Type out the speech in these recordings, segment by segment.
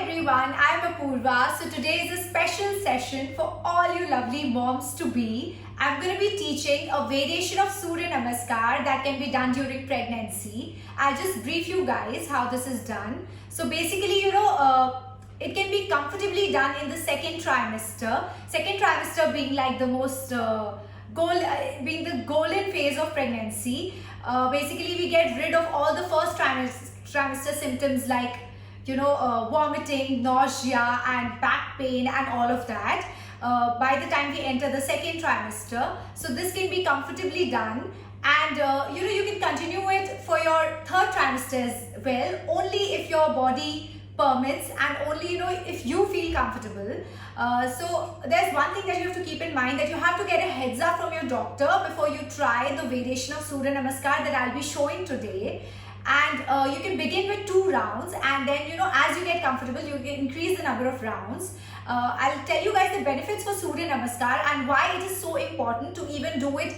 everyone, I'm Apurva. So today is a special session for all you lovely moms to be. I'm going to be teaching a variation of Surya Namaskar that can be done during pregnancy. I'll just brief you guys how this is done. So basically, it can be comfortably done in the second trimester. Second trimester being like the most being the golden phase of pregnancy. Basically, we get rid of all the first trimester symptoms like vomiting, nausea and back pain and all of that by the time we enter the second trimester. So this can be comfortably done, and you can continue it for your third trimester as well, only if your body permits and only if you feel comfortable. So there's one thing that you have to keep in mind, that you have to get a heads up from your doctor before you try the variation of Surya Namaskar that I'll be showing today. And you can begin with 2 rounds, and then as you get comfortable you can increase the number of rounds. I'll tell you guys the benefits for Surya Namaskar and why it is so important to even do it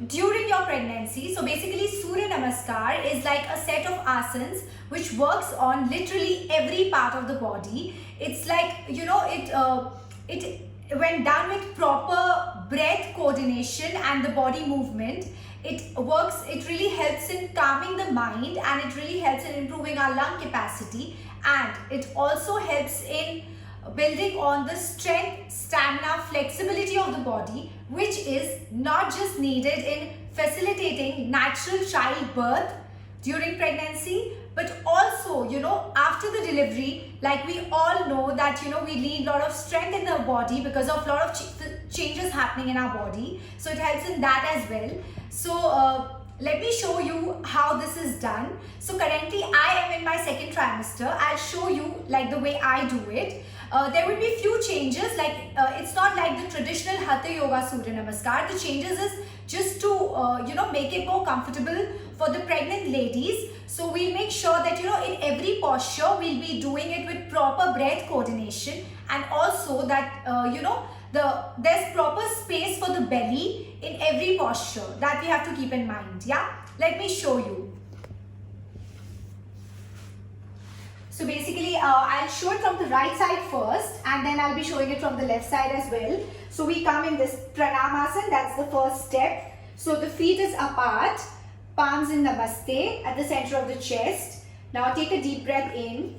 during your pregnancy. So basically, Surya Namaskar is like a set of asanas which works on literally every part of the body. It's like it when done with proper breath coordination and the body movement, it really helps in calming the mind, and it really helps in improving our lung capacity, and it also helps in building on the strength, stamina, flexibility of the body, which is not just needed in facilitating natural childbirth during pregnancy, but also after the delivery. Like we all know that we need a lot of strength in the body because of a lot of changes happening in our body, so it helps in that as well. So let me show you how this is done. So currently I am in my second trimester. I'll show you like the way I do it. There will be few changes, like it's not like the traditional Hatha Yoga Surya Namaskar. The changes is just to make it more comfortable for the pregnant ladies. So we'll make sure that in every posture we'll be doing it with proper breath coordination, and also that there's proper space for the belly in every posture. That we have to keep in mind. Yeah, let me show you. So basically, I'll show it from the right side first, and then I'll be showing it from the left side as well. So we come in this Pranamasana, that's the first step. So the feet is apart, palms in Namaste at the center of the chest. Now take a deep breath in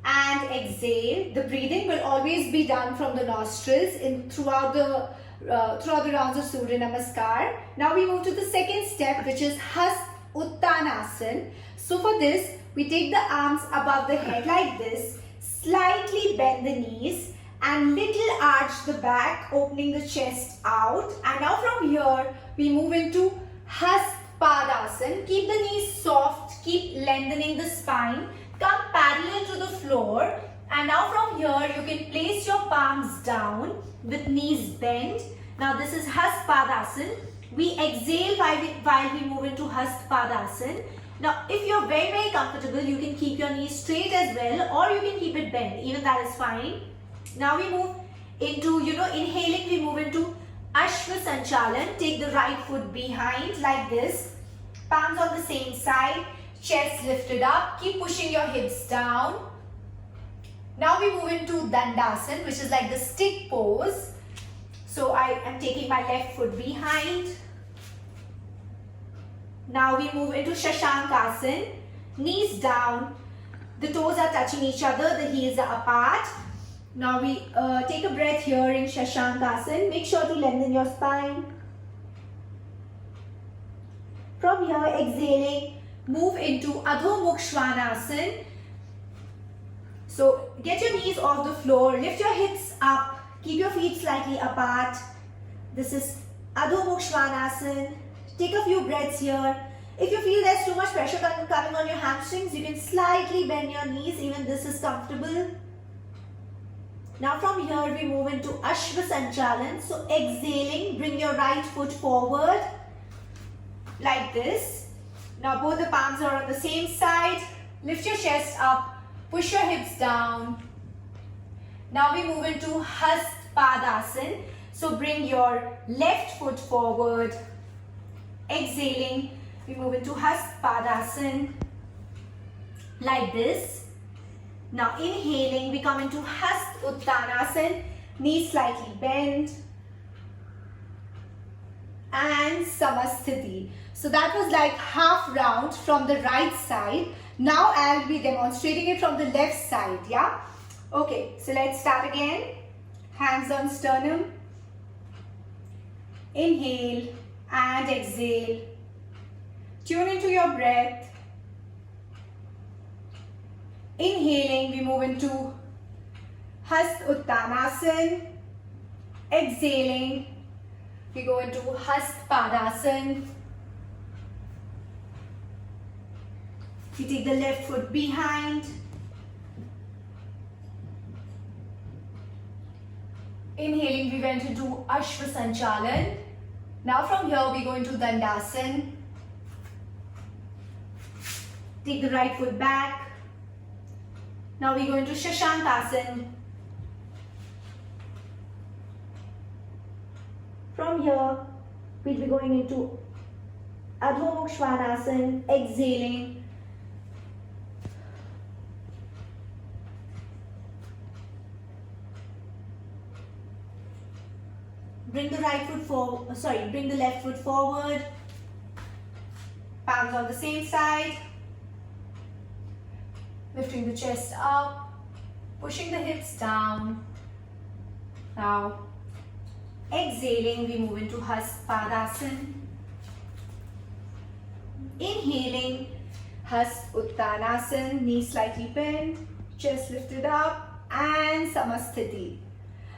and exhale. The breathing will always be done from the nostrils throughout the rounds of Surya Namaskar. Now we move to the second step, which is Hast Uttanasana. So for this, we take the arms above the head like this, slightly bend the knees and little arch the back, opening the chest out. And now from here, we move into Hast Padasana. Keep the knees soft, keep lengthening the spine, come parallel to the floor. And now from here, you can place your palms down with knees bent. Now this is Hast Padasana. We exhale while we move into Hast Padasana. Now, if you're very, very comfortable, you can keep your knees straight as well, or you can keep it bent. Even that is fine. Now we move into, inhaling, we move into Ashwa Sanchalan. Take the right foot behind like this. Palms on the same side. Chest lifted up. Keep pushing your hips down. Now we move into Dandasana, which is like the stick pose. So I am taking my left foot behind. Now we move into Shashankasana, knees down, the toes are touching each other, the heels are apart. Now we take a breath here in Shashankasana. Make sure to lengthen your spine. From here, exhaling, move into Adho Mukha Svanasana. So get your knees off the floor, lift your hips up, keep your feet slightly apart. This is Adho Mukha Svanasana. Take a few breaths here. If you feel there's too much pressure coming on your hamstrings, you can slightly bend your knees. Even this is comfortable. Now from here, we move into Ashwa Sanchalan. So exhaling, bring your right foot forward like this. Now both the palms are on the same side. Lift your chest up. Push your hips down. Now we move into Hast Padasana. So bring your left foot forward. Exhaling, we move into Hast Padasana like this. Now inhaling, we come into Hast Uttanasana, knees slightly bent, and Samasthiti. So that was like half round from the right side. Now I'll be demonstrating it from the left side, yeah? Okay, so let's start again. Hands on sternum. Inhale and exhale. Tune into your breath. Inhaling, we move into Hast Uttanasana. Exhaling, we go into Hast Padasana. We take the left foot behind. Inhaling, we went into Ashwa Sanchalan. Now from here, we go into Dandasana. Take the right foot back. Now we go into Shashankasana. From here, we'll be going into Adho Mukha Svanasana, exhaling. Bring the right foot forward, bring the left foot forward. Palms on the same side. Lifting the chest up, pushing the hips down. Now, exhaling, we move into Hast Padasana. Inhaling, Hast Uttanasana, knees slightly bent, chest lifted up, and Samasthiti.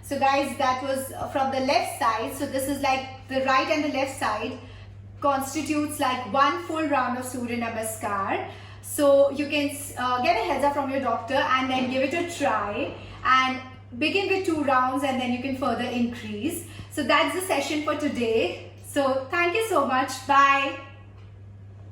So guys, that was from the left side. So this is like the right and the left side constitutes like one full round of Surya Namaskar. So you can get a heads up from your doctor and then give it a try and begin with 2 rounds and then you can further increase. So that's the session for today. So thank you so much. Bye.